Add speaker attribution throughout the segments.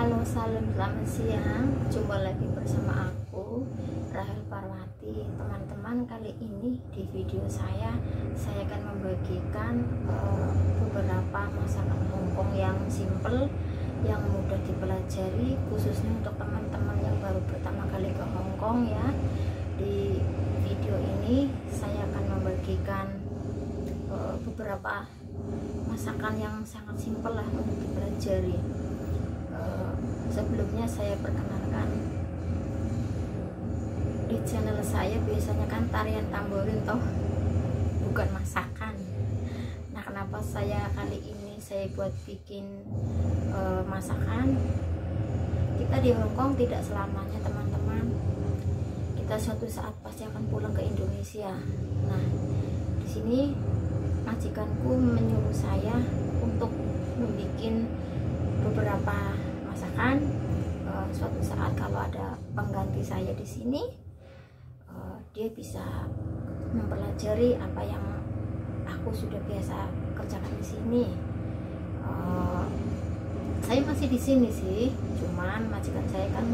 Speaker 1: Halo, salam, selamat siang. Jumpa lagi bersama aku, Rahel Parwati. Teman-teman, kali ini di video saya akan membagikan beberapa masakan Hongkong yang simple, yang mudah dipelajari, khususnya untuk teman-teman yang baru pertama kali ke Hongkong ya. Di video ini saya akan membagikan beberapa masakan yang sangat simpel lah untuk dipelajari. Sebelumnya saya perkenalkan, di channel saya biasanya kan tarian tamborin toh, bukan masakan. Nah, kenapa saya kali ini saya buat bikin masakan? Kita di Hongkong tidak selamanya teman-teman, kita suatu saat pasti akan pulang ke Indonesia. Nah, di sini majikanku menyuruh saya untuk membuat beberapa masakan. Suatu saat kalau ada pengganti saya di sini, dia bisa mempelajari apa yang aku sudah biasa kerjakan di sini. Saya masih di sini sih, cuman majikan saya kan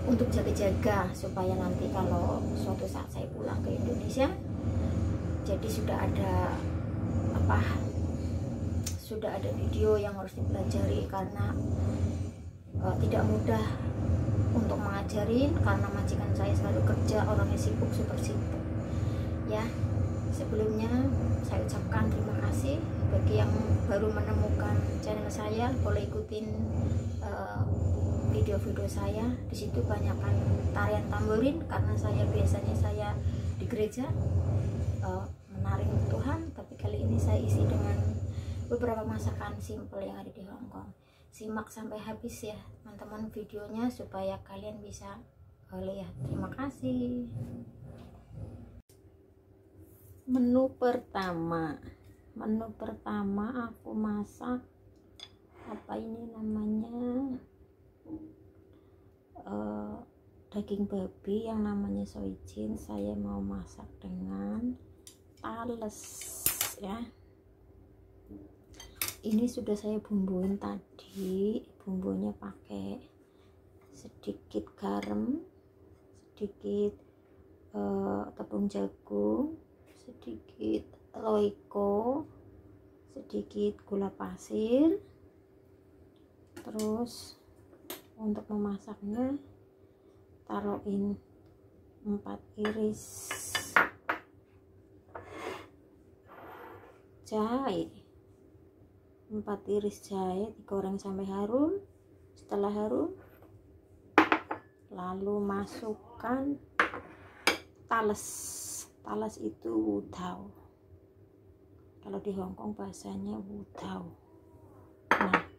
Speaker 1: untuk jaga-jaga supaya nanti kalau suatu saat saya pulang ke Indonesia, jadi sudah ada video yang harus dipelajari, karena tidak mudah untuk mengajarin karena majikan saya selalu kerja, orangnya sibuk, super sibuk ya. Sebelumnya saya ucapkan terima kasih bagi yang baru menemukan channel saya, boleh ikutin video-video saya. Di situ banyakkan tarian tamborin karena saya biasanya di gereja menari untuk Tuhan, tapi kali ini saya isi dengan beberapa masakan simple yang ada di Hongkong. Simak sampai habis ya teman-teman videonya supaya kalian bisa lihat. Terima kasih. Menu pertama aku masak apa ini namanya, daging babi yang namanya soijin. Saya mau masak dengan tales ya. Ini sudah saya bumbuin tadi, bumbunya pakai sedikit garam, sedikit tepung jagung, sedikit roiko, sedikit gula pasir. Terus untuk memasaknya taruhin 4 iris jahe, 4 iris jahe digoreng sampai harum. Setelah harum, lalu masukkan tales itu wudao, kalau di Hongkong bahasanya wudao. Nah,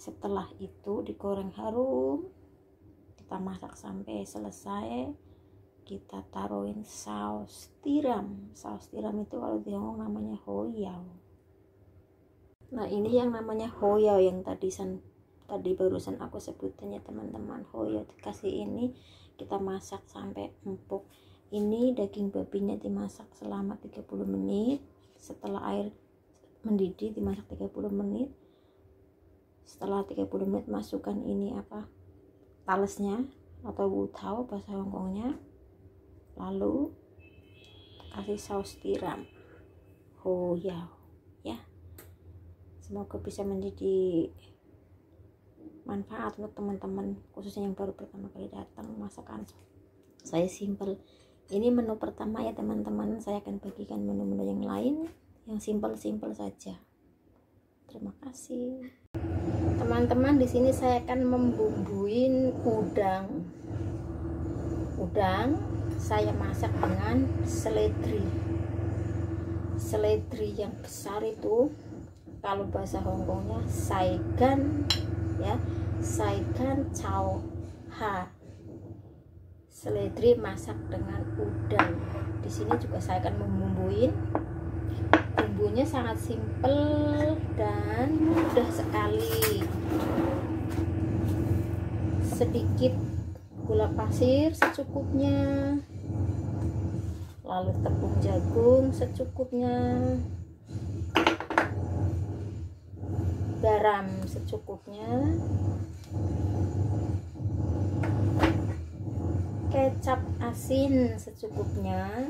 Speaker 1: setelah itu digoreng harum, kita masak sampai selesai, kita taruhin saus tiram. Saus tiram itu kalau di Hongkong namanya hoiao. Nah, ini yang namanya hoiao yang tadi barusan aku sebutin ya teman-teman. Hoiao dikasih ini, kita masak sampai empuk. Ini daging babinya dimasak selama 30 menit. Setelah air mendidih dimasak 30 menit. Setelah 30 menit masukkan ini talesnya atau wudao bahasa Hongkongnya. Lalu kasih saus tiram hoiao ya. Semoga bisa menjadi manfaat untuk teman-teman, khususnya yang baru pertama kali datang. Masakan saya simple. Ini menu pertama ya teman-teman. Saya akan bagikan menu-menu yang lain yang simple-simple saja. Terima kasih. Teman-teman, di sini saya akan membumbuin udang. Saya masak dengan seledri yang besar itu, kalau bahasa Hongkongnya saigan ya, saigan cao ha. Seledri masak dengan udang. Di sini juga saya akan membumbuin. Bumbunya sangat simpel dan mudah sekali. Sedikit gula pasir secukupnya, lalu tepung jagung secukupnya, garam secukupnya, kecap asin secukupnya,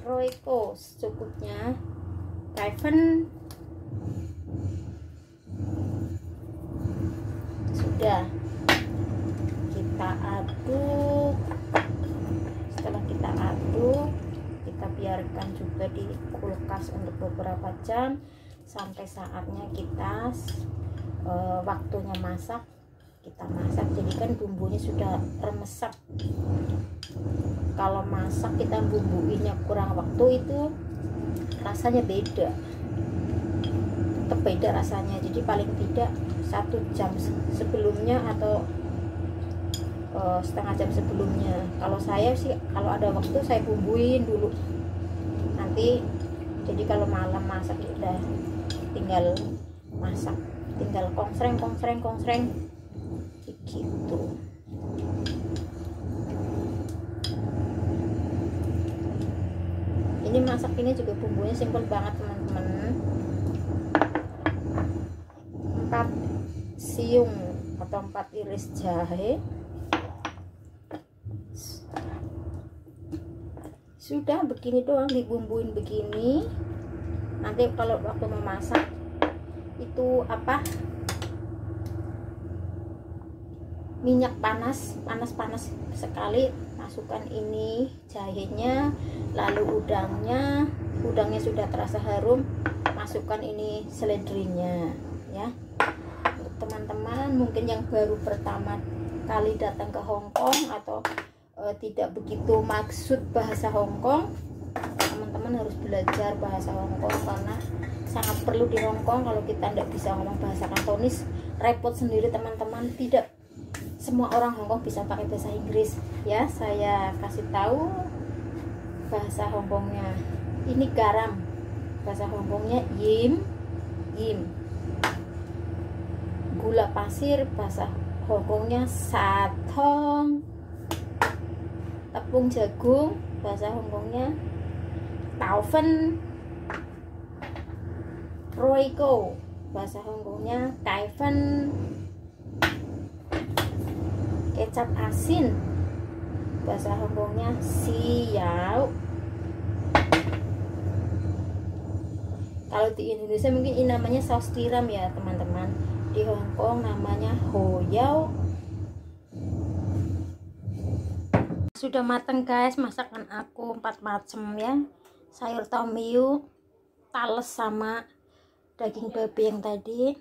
Speaker 1: Royco secukupnya, Kaiven sudah kita aduk. Setelah kita aduk, kita biarkan juga di kulkas untuk beberapa jam sampai saatnya kita waktunya masak. Kita masak, jadi kan bumbunya sudah remesak. Kalau masak kita bumbuinya kurang waktu, itu rasanya beda, tetap beda rasanya. Jadi paling tidak 1 jam sebelumnya atau setengah jam sebelumnya. Kalau saya sih, kalau ada waktu saya bumbuin dulu nanti. Jadi kalau malam masak udah tinggal masak, tinggal kongsreng gitu. Ini masak ini juga bumbunya simpel banget teman-teman. 4 siung atau 4 iris jahe, sudah begini doang, dibumbuin begini. Nanti kalau waktu memasak itu minyak panas sekali, masukkan ini jahenya, lalu udangnya sudah terasa harum, masukkan ini seledrinya ya. Untuk teman-teman mungkin yang baru pertama kali datang ke Hong Kong atau tidak begitu maksud bahasa Hong Kong, teman-teman harus belajar bahasa Hong Kong karena sangat perlu di Hong Kong. Kalau kita tidak bisa ngomong bahasa Kantonis, repot sendiri teman-teman. Tidak semua orang Hong Kong bisa pakai bahasa Inggris ya. Saya kasih tahu bahasa Hong Kongnya. Ini garam, bahasa Hong Kongnya yim. Gula pasir, bahasa Hong Kongnya satong. Tepung jagung, bahasa Hong Kongnya taufen. Royco, bahasa Hong Kongnya Kaiven. Kecap asin, bahasa Hong Kongnya siau. Kalau di Indonesia mungkin ini namanya saus tiram ya teman-teman. Di Hong Kong namanya hoyao. Sudah matang guys masakan aku, 4 macam ya. Sayur tom yum, tales sama daging babi yang tadi,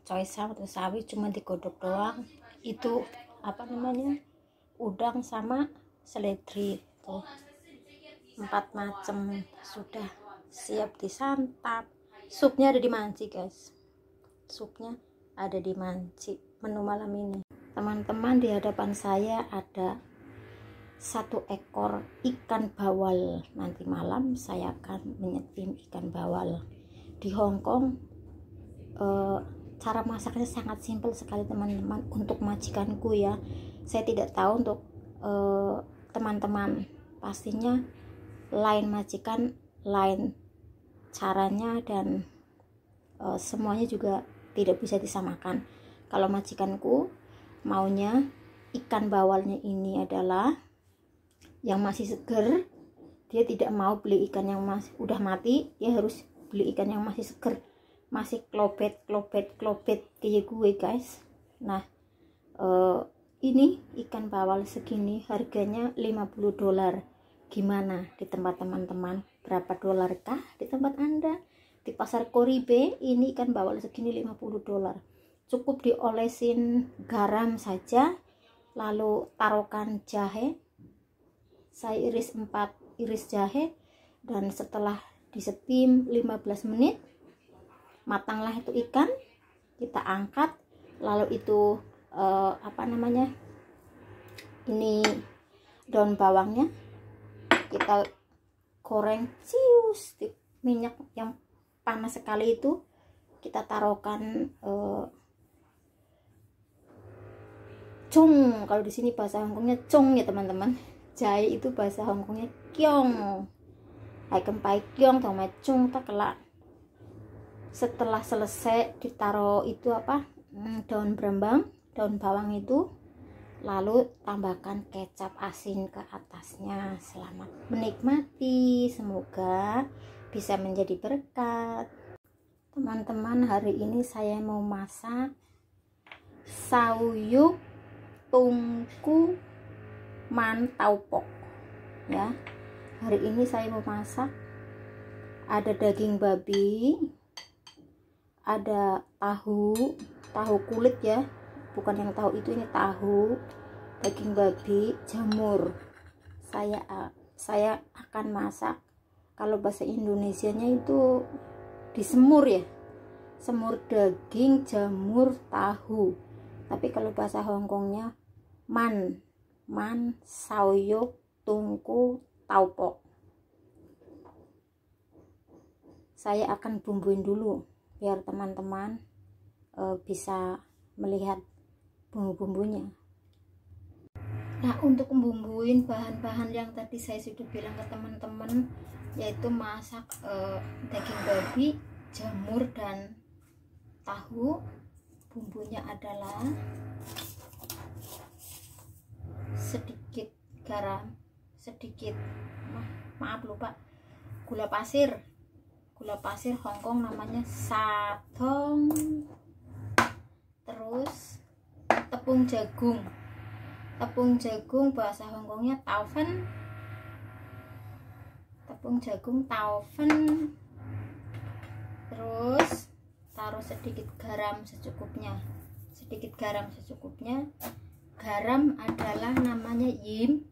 Speaker 1: choy sam atau sawi cuma digodok doang. Itu apa namanya, udang sama seledri. Tuh 4 macam sudah siap disantap. Supnya ada di manci guys, supnya ada di manci. Menu malam ini teman-teman, di hadapan saya ada 1 ekor ikan bawal. Nanti malam saya akan menyetim ikan bawal. Di Hong Kong cara masaknya sangat simpel sekali teman-teman. Untuk majikanku ya, saya tidak tahu untuk teman-teman, pastinya lain majikan, lain caranya, dan semuanya juga tidak bisa disamakan. Kalau majikanku maunya ikan bawalnya ini adalah yang masih seger. Dia tidak mau beli ikan yang masih udah mati, dia harus beli ikan yang masih seger, masih klobet kayak gue guys. Nah ini ikan bawal segini harganya $50. Gimana di tempat teman-teman? Berapa dolar kah di tempat Anda? Di pasar Koribe ini ikan bawal segini $50. Cukup diolesin garam saja, lalu taruhkan jahe. Saya iris 4 iris jahe, dan setelah disetim 15 menit matanglah itu ikan. Kita angkat, lalu itu apa namanya, ini daun bawangnya kita goreng cius di minyak yang panas sekali. Itu kita taruhkan cung, kalau di sini bahasa Hongkongnya cung ya teman-teman. Jahe itu bahasa Hongkongnya kyong. Hai kempai kyong sama cung tak kelak. Setelah selesai ditaruh itu apa? Daun berembang, daun bawang itu, lalu tambahkan kecap asin ke atasnya. Selamat menikmati, semoga bisa menjadi berkat. Teman-teman, hari ini saya mau masak sauyuk tungku mantau pok ya. Hari ini saya mau masak, ada daging babi, ada tahu kulit ya, bukan yang tahu itu, ini tahu, daging babi, jamur. Saya akan masak, kalau bahasa Indonesianya itu disemur ya, semur daging, jamur, tahu. Tapi kalau bahasa Hongkongnya man sauyuk tungku taupok. Saya akan bumbuin dulu biar teman-teman bisa melihat bumbu-bumbunya. Nah, untuk membumbuin bahan-bahan yang tadi saya sudah bilang ke teman-teman, yaitu masak daging babi, jamur, dan tahu. Bumbunya adalah sedikit garam, sedikit maaf lupa, gula pasir Hongkong namanya satong, terus tepung jagung bahasa Hongkongnya taufen, terus taruh sedikit garam secukupnya. Garam adalah namanya yim.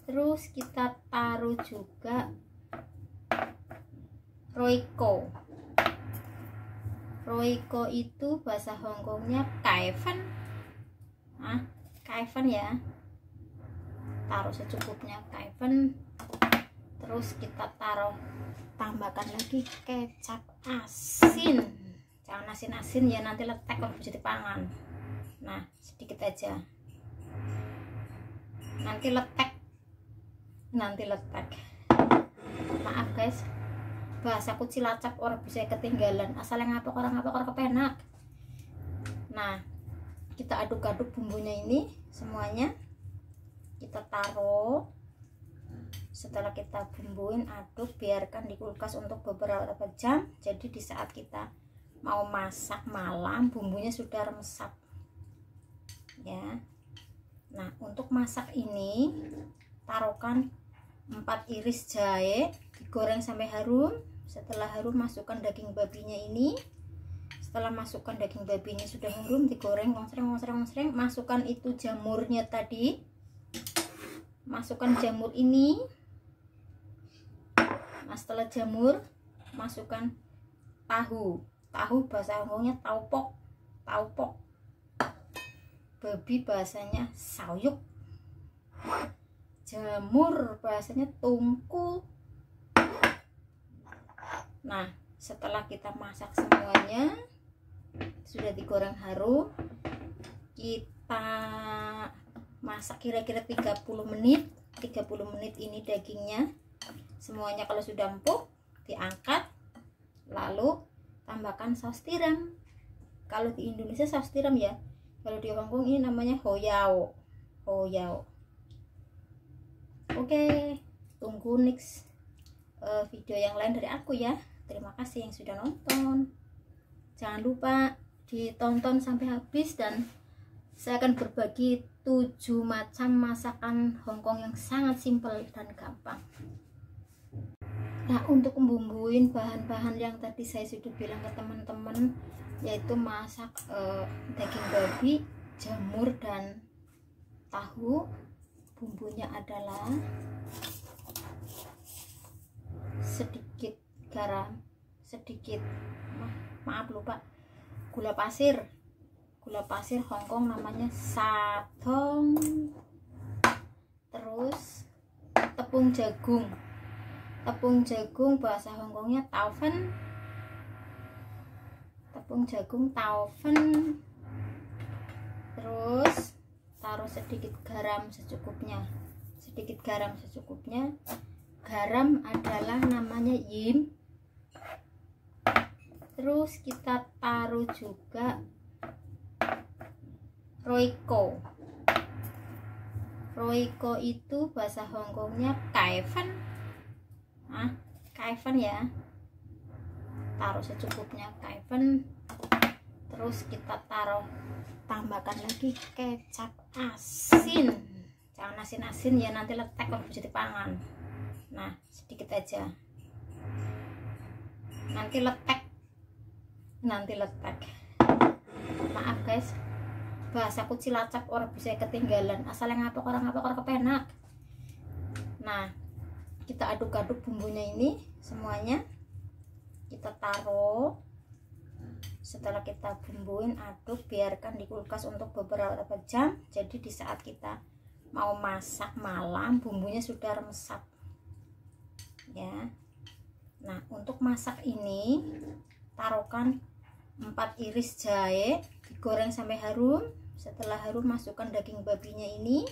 Speaker 1: Terus kita taruh juga roiko itu bahasa Hongkongnya kaifen. Kaifen ya, taruh secukupnya kaifen. Terus kita tambahkan lagi kecap asin, jangan asin-asin ya, nanti letek kalau jadi pangan. Nah, sedikit aja, nanti letek. Maaf guys, bahasaku cilacap, orang bisa ketinggalan, asal yang ngapok orang kepenak. Nah, kita aduk-aduk bumbunya ini semuanya, kita taruh. Setelah kita bumbuin, aduk, biarkan di kulkas untuk beberapa jam. Jadi di saat kita mau masak malam, bumbunya sudah remesap ya. Nah, untuk masak ini taruhkan 4 iris jahe, digoreng sampai harum. Setelah harum, masukkan daging babinya ini. Setelah masukkan daging babinya sudah harum, digoreng ngosreng. Masukkan itu jamurnya tadi, masukkan jamur ini. Nah, setelah jamur, masukkan tahu bahasa Hongkongnya taupok, babi bahasanya sauyuk, jamur bahasanya tungku. Nah, setelah kita masak semuanya, sudah digoreng harum, kita masak kira-kira 30 menit ini dagingnya. Semuanya kalau sudah empuk, diangkat, lalu tambahkan saus tiram. Kalau di Indonesia saus tiram ya, kalau di Hongkong ini namanya hoyao. Oke, tunggu next video yang lain dari aku ya. Terima kasih yang sudah nonton, jangan lupa ditonton sampai habis, dan saya akan berbagi 7 macam masakan Hongkong yang sangat simpel dan gampang. Nah, untuk membumbuin bahan-bahan yang tadi saya sudah bilang ke teman-teman, yaitu masak daging babi, jamur, dan tahu. Bumbunya adalah sedikit garam, sedikit maaf lupa, gula pasir Hongkong namanya satong, terus tepung jagung bahasa Hongkongnya taufen, sedikit garam secukupnya. Sedikit garam secukupnya. Garam adalah namanya yim. Terus kita taruh juga roiko. Roiko itu bahasa Hongkongnya kaifen. Nah, kaifen ya. Taruh secukupnya kaifen. Terus kita tambahkan lagi kecap asin. Jangan asin-asin ya, nanti letek kalau bisa dipangan. Nah, sedikit aja. Nanti letek. Maaf guys, bahasaku Cilacap orang bisa ketinggalan. Asal yang ngapok orang kepenak. Nah, kita aduk-aduk bumbunya ini semuanya. Kita taruh. Setelah kita bumbuin, aduk, biarkan di kulkas untuk beberapa jam. Jadi di saat kita mau masak malam, bumbunya sudah remesap ya. Nah, untuk masak ini taruhkan 4 iris jahe, digoreng sampai harum. Setelah harum, masukkan daging babinya ini.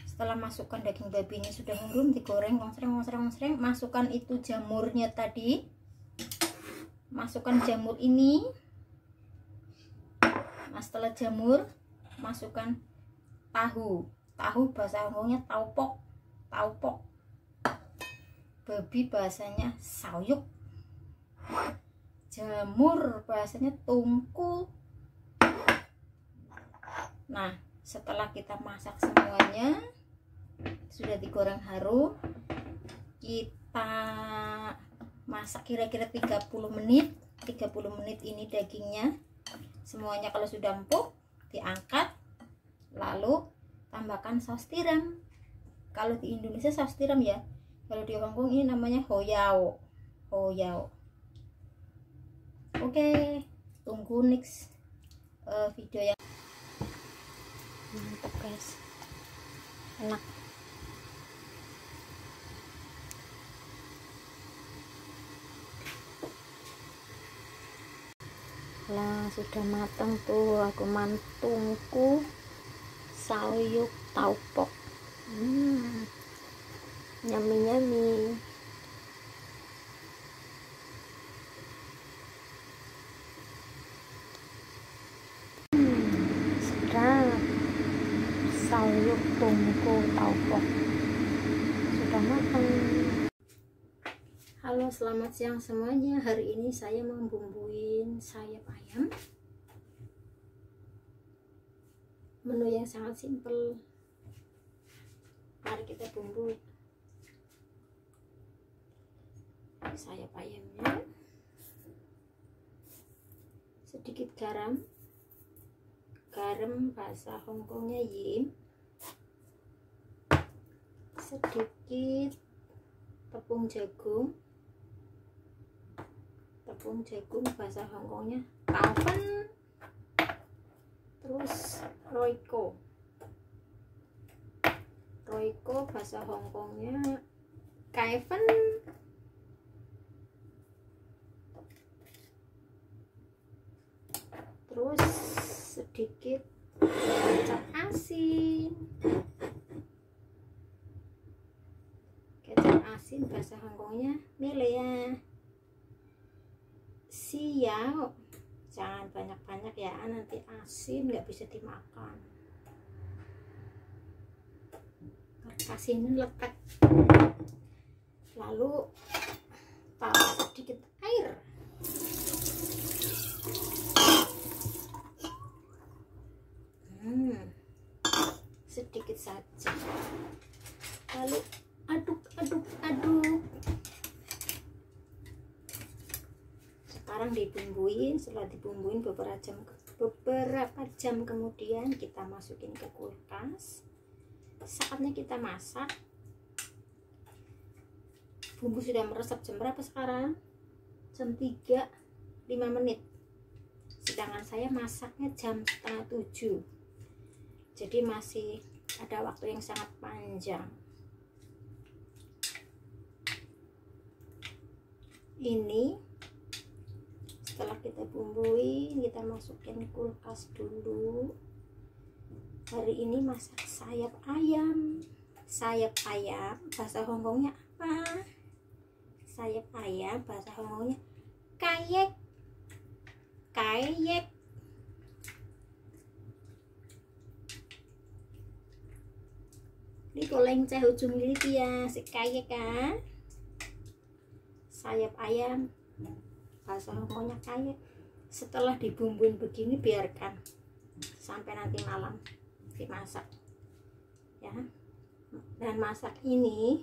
Speaker 1: Setelah masukkan daging babinya sudah harum, digoreng ngosreng. Masukkan itu jamurnya tadi. Masukkan jamur ini. Nah, setelah jamur, masukkan tahu bahasa Hongkongnya taupok. Babi bahasanya sauyuk. Jamur bahasanya tungku. Nah, setelah kita masak semuanya sudah digoreng harum, kita masak kira-kira 30 menit. 30 menit ini dagingnya semuanya kalau sudah empuk diangkat, lalu tambahkan saus tiram. Kalau di Indonesia saus tiram ya, kalau di Hongkong ini namanya hoyao. Oke, tunggu next video yang mantap guys, enak. Lah sudah matang tuh, aku mantungku sauyuk taupok. Nyami sedap. Sauyuk tungku taupok sudah matang. Halo, selamat siang semuanya. Hari ini saya membumbuin sayap ayam. Menu yang sangat simple. Mari kita bumbu sayap ayamnya. Sedikit garam bahasa Hongkongnya yim. Sedikit tepung jagung bahasa Hongkongnya kaofen. Terus roiko bahasa Hongkongnya kaifen. Terus sedikit kecap asin. Bahasa Hongkongnya milea. Siau. Jangan banyak-banyak ya, nanti asin nggak bisa dimakan. Asinnya lekat. Lalu taruh sedikit air. Sedikit saja. Lalu aduk. Sekarang dibumbuin. Setelah dibumbuin beberapa jam kemudian kita masukin ke kulkas. Saatnya kita masak. Bumbu sudah meresap. Jam berapa sekarang? Jam 3, 5 menit. Sedangkan saya masaknya jam 6:30. Jadi masih ada waktu yang sangat panjang. Ini setelah kita bumbuin, kita masukin kulkas dulu. Hari ini masak sayap ayam. Sayap ayam bahasa Hongkongnya apa? Sayap ayam bahasa Hongkongnya kayek. Kayek. Ini goleng cah ujung lili ya, si kayek kan? Sayap ayam bahasa Hongkongnya kayek. Setelah dibumbuin begini, biarkan sampai nanti malam dimasak ya. Dan masak ini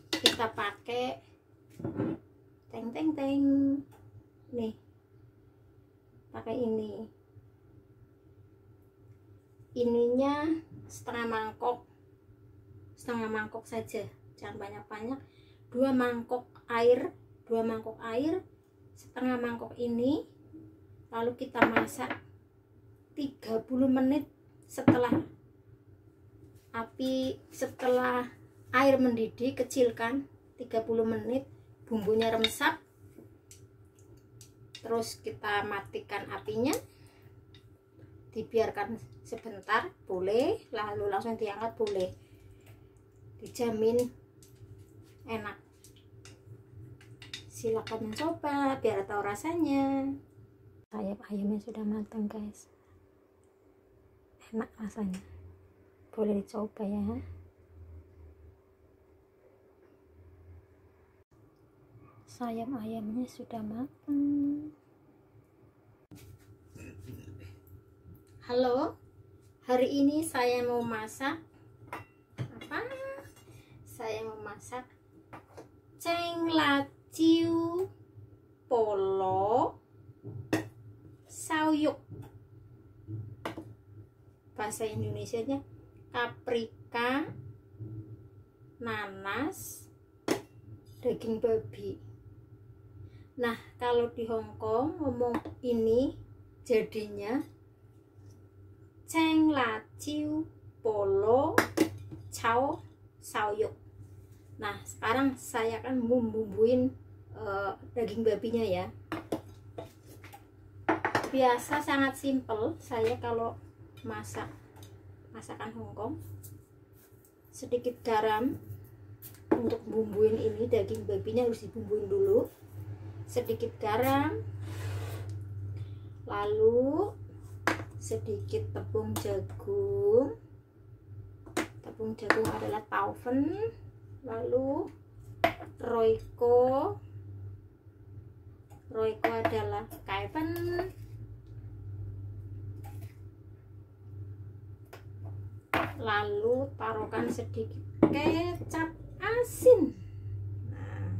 Speaker 1: kita pakai teng nih, pakai ininya setengah mangkok saja, jangan banyak-banyak. 2 mangkok air setengah mangkok ini, lalu kita masak 30 menit. Setelah air mendidih, kecilkan 30 menit, bumbunya remesap, terus kita matikan apinya, dibiarkan sebentar boleh, lalu langsung diangkat boleh, dijamin enak. Silakan mencoba biar tahu rasanya. Sayap ayamnya sudah matang guys, enak rasanya, boleh dicoba ya. Sayap ayamnya sudah matang. Halo, hari ini saya mau masak apa? Saya mau masak ceng laciu polo sauyuk. Bahasa Indonesianya paprika, nanas, daging babi. Nah, kalau di Hongkong ngomong ini jadinya ceng laciu polo cao sauyuk. Nah, sekarang saya akan membumbuin daging babinya ya. Biasa sangat simple saya kalau masakan Hongkong. Sedikit garam untuk bumbuin ini, daging babinya harus dibumbuin dulu. Sedikit garam, lalu sedikit tepung jagung. Tepung jagung adalah taufen, lalu roiko adalah kaipen, lalu taruhkan sedikit kecap asin. Nah,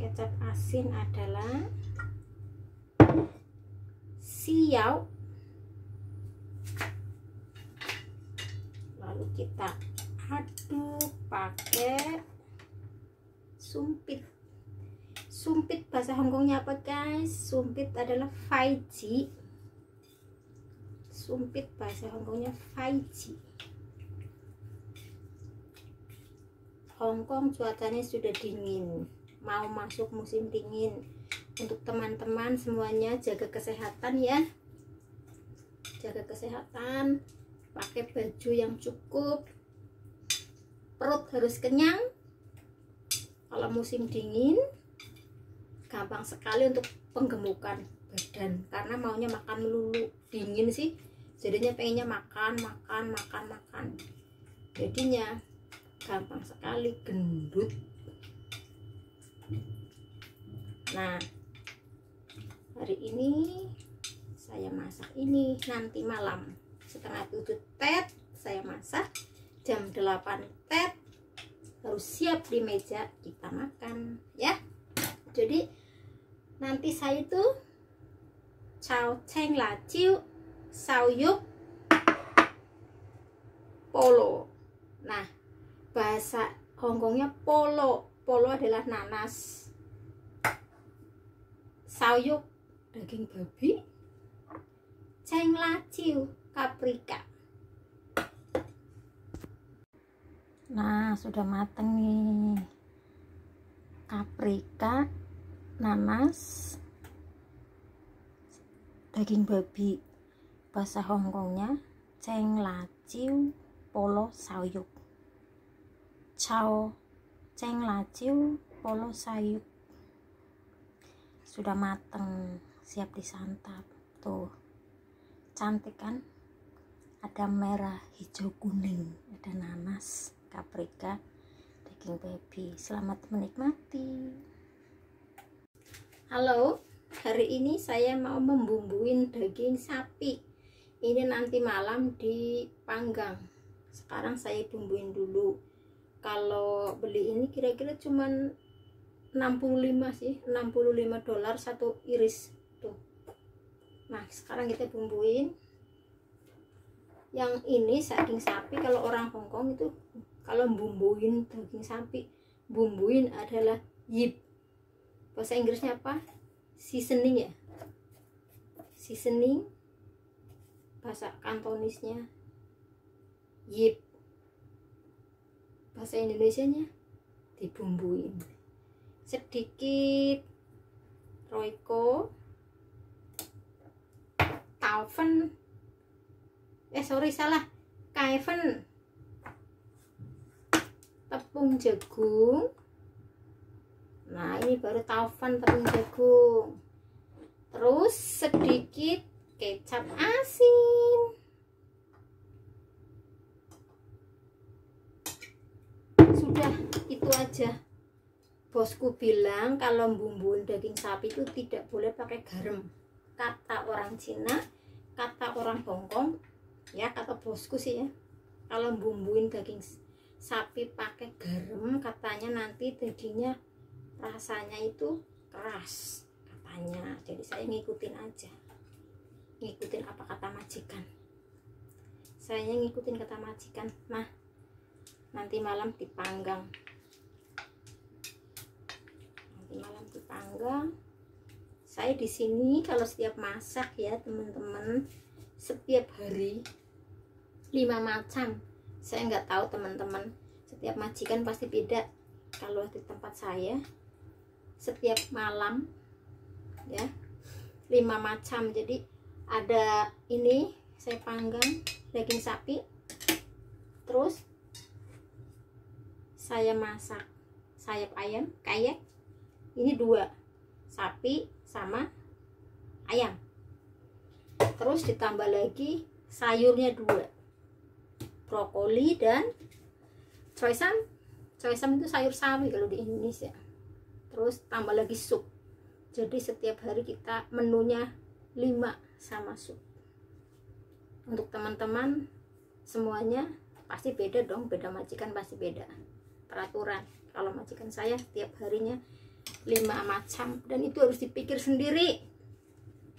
Speaker 1: kecap asin adalah siau. Lalu kita aduk pakai sumpit. Sumpit bahasa Hongkongnya apa guys? Sumpit adalah faiji. Sumpit bahasa Hongkongnya faiji. Hongkong cuacanya sudah dingin, mau masuk musim dingin. Untuk teman-teman semuanya jaga kesehatan ya. Jaga kesehatan, pakai baju yang cukup, perut harus kenyang. Kalau musim dingin gampang sekali untuk penggemukan badan, karena maunya makan melulu. Dingin sih jadinya pengennya makan. Jadinya gampang sekali gendut. Nah, hari ini saya masak ini, nanti malam setengah 7 tet saya masak, jam 8 tet harus siap di meja kita makan ya. Jadi nanti saya itu cao ceng laciu sauyuk polo. Nah, bahasa Hongkongnya polo. Polo adalah nanas, sauyuk daging babi, ceng laciu paprika. Nah, sudah matang nih. Paprika, nanas, daging babi. bahasa Hongkongnya ceng la ciu polo sayuk. Cao ceng la ciu polo sayuk. Sudah mateng, siap disantap. Tuh, cantik kan? Ada merah, hijau, kuning, ada nanas, paprika, daging baby. Selamat menikmati. Halo, hari ini saya mau membumbuin daging sapi. Ini nanti malam dipanggang. Sekarang saya bumbuin dulu. Kalau beli ini kira-kira cuman 65 sih, $65 satu iris tuh. Nah, sekarang kita bumbuin. Yang ini daging sapi. Kalau orang Hongkong itu kalau bumbuin daging sapi, bumbuin adalah yip. Bahasa Inggrisnya apa? Seasoning ya. Seasoning. Bahasa Kantonisnya yip. Bahasa Indonesianya dibumbuin. Sedikit roiko, taufen, salah, kaifen, tepung jagung. Nah, ini baru taufen, tepung jagung. Terus sedikit kecap asin. Sudah, itu aja. Bosku bilang kalau bumbuin daging sapi itu tidak boleh pakai garam. Kata orang Cina, kata orang Hongkong, ya kata bosku sih ya. Kalau bumbuin daging sapi pakai garam, katanya nanti dagingnya rasanya itu keras katanya. Jadi saya ngikutin aja. Ngikutin apa kata majikan. Saya ngikutin kata majikan. Nah, nanti malam dipanggang. Nanti malam dipanggang. Saya di sini kalau setiap masak ya teman-teman, setiap hari 5 macam. Saya nggak tahu teman-teman, setiap majikan pasti beda. Kalau di tempat saya setiap malam ya 5 macam. Jadi ada ini saya panggang daging sapi, terus saya masak sayap ayam kayak ini 2, sapi sama ayam. Terus ditambah lagi sayurnya 2, brokoli dan choy-sam. Choy-sam itu sayur sawi kalau di Indonesia. Terus tambah lagi sup. Jadi setiap hari kita menunya 5 sama sup. Untuk teman-teman semuanya pasti beda dong, beda majikan pasti beda peraturan. Kalau majikan saya tiap harinya 5 macam, dan itu harus dipikir sendiri.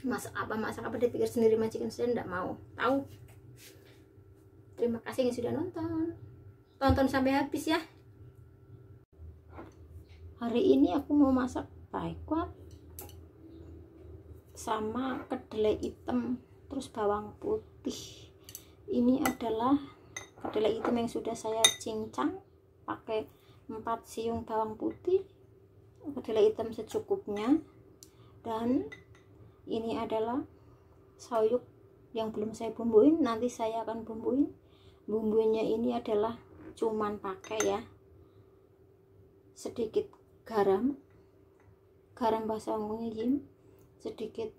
Speaker 1: Masak apa dipikir sendiri, majikan saya enggak mau tahu. Terima kasih yang sudah nonton. Tonton sampai habis ya. Hari ini aku mau masak baikwat sama kedelai hitam, terus bawang putih. Ini adalah kedelai hitam yang sudah saya cincang pakai 4 siung bawang putih, kedelai hitam secukupnya, dan ini adalah sayur yang belum saya bumbuin, nanti saya akan bumbuin. Bumbunya ini adalah cuman pakai ya sedikit garam bahasa Hongkongnya yim, sedikit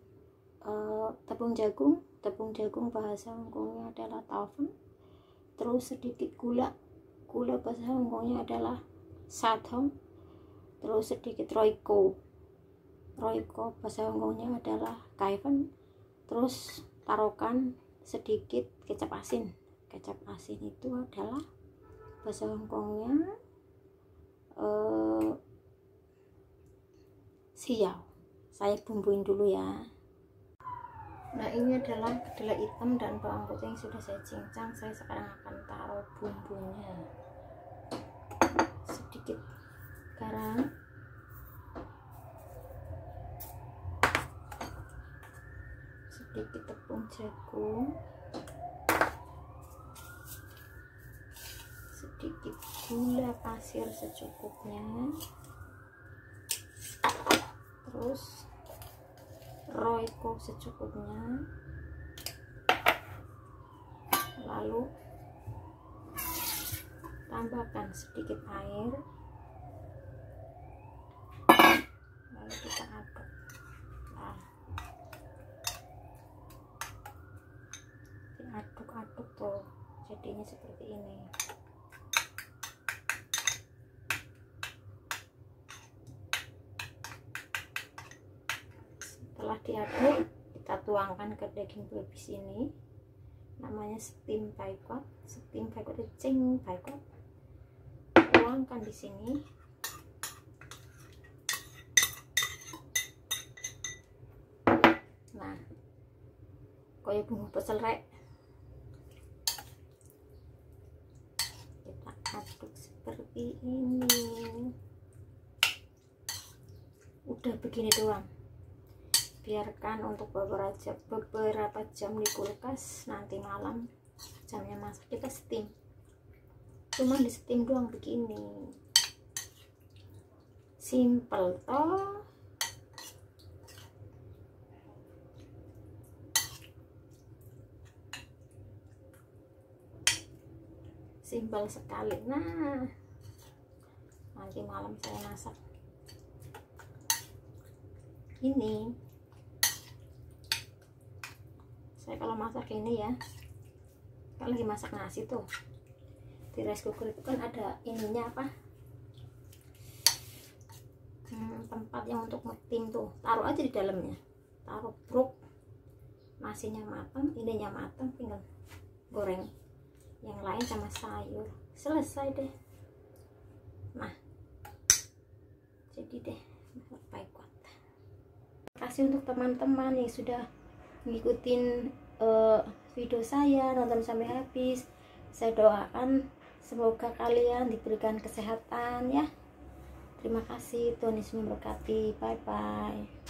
Speaker 1: tepung jagung bahasa Hongkongnya adalah taufen, terus sedikit gula bahasa Hongkongnya adalah satong, terus sedikit roiko bahasa Hongkongnya adalah kaifen, terus taruhkan sedikit kecap asin. Kecap asin itu adalah bahasa Hongkongnya siau. Saya bumbuin dulu ya. Nah, ini adalah kedelai hitam dan bawang putih yang sudah saya cincang. Saya sekarang akan taruh bumbunya. Sedikit garam, sedikit tepung jagung, sedikit gula pasir secukupnya, terus roiko secukupnya, lalu tambahkan sedikit air, lalu kita aduk. Nah, diaduk-aduk tuh jadinya seperti ini. Setelah diaduk, kita tuangkan ke daging pelipis ini, namanya steam paikot, cing paikot. Tuangkan di sini. Nah, koyo bumbu pecel rek. Kita aduk seperti ini. Udah begini doang. Biarkan untuk beberapa jam di kulkas. Nanti malam jamnya masak kita steam, cuma di steam doang begini, simple toh. Simple sekali. Nah, nanti malam saya masak ini. Saya kalau masak ini ya, kalau lagi masak nasi tuh di rice cooker itu kan ada ininya apa, tempat yang untuk ngetim tuh, taruh aja di dalamnya, taruh bruk, nasinya matang, ininya matang, tinggal goreng yang lain sama sayur, selesai deh. Nah, jadi deh paikot. Terima kasih untuk teman-teman yang sudah ngikutin video saya, nonton sampai habis. Saya doakan semoga kalian diberikan kesehatan ya. Terima kasih, Tuhan Yesus memberkati. Bye bye.